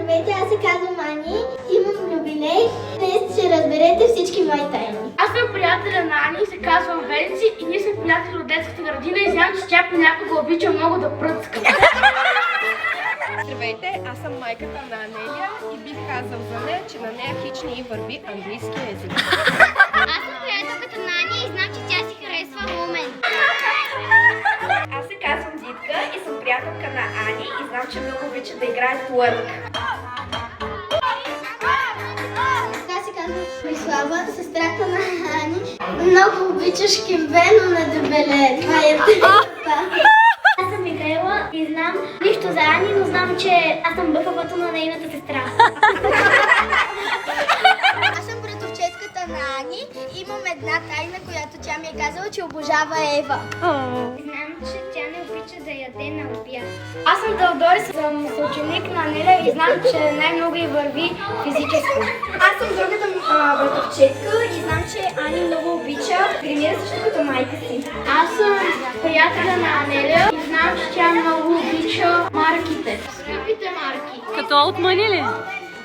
Здравейте, аз се казвам Ани, имам юбилей. Днес ще разберете всички мои тайни. Аз съм приятеля на Ани, се казвам Венци и ние сме приятели от детската градина и знам, че тя понякога обича много да пръцка. Здравейте, аз съм майката на Анелия и бих казал за нея, че на нея хич не й върви английски език. Аз съм приятелката на Ани и знам, че тя си харесва Румен. Аз се казвам Дитка и съм приятелка на Ани и знам, че много обича да играе творк. Аз се казвам Мислава, сестрата на Ани. Много обичаш кембе, но на дебеле. Това е тъпата. Аз съм Михайла и знам нищо за Ани, но знам, че аз съм бъфавата на нейната сестра. Аз съм братовчетката на Ани. Имам една тайна, която тя ми е казала, че обожава Ева. Знам, че тя не обича да яде на обяд. Аз съм Теодори, съм съученик на Анелия и знам, че най-много й върви физическо. Аз съм другата братовчетка и знам, че Ани много обича гримира също като майка си. Аз съм приятеля на Анелия и знам, че тя много обича марките. Скъпите марки. Като от мани ли?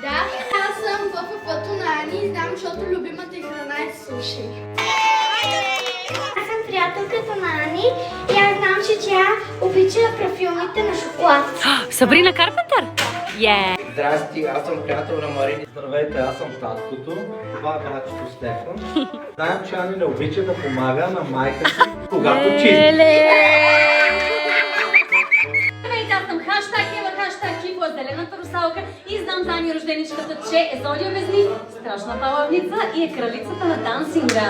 Да, аз съм бъфавата на Ани и знам, защото любимата й храна е суши. Аз съм приятелката на Ани и аз знам, че тя обича парфюмите на шоколад. Сабрина Карпентър? Здрасти, аз съм приятел на Марини. Здравейте, аз съм таткото. Това е братчето Стефан. Знаем, че Ани не обича да помага на майка си, когато чисти. Здравейте, аз съм хаштаг Ева, хаштаг Кифла, зелената русалка и знам за Ани рожденичката, че е Зодия Везни, страшна балавница и е кралицата на дансинга.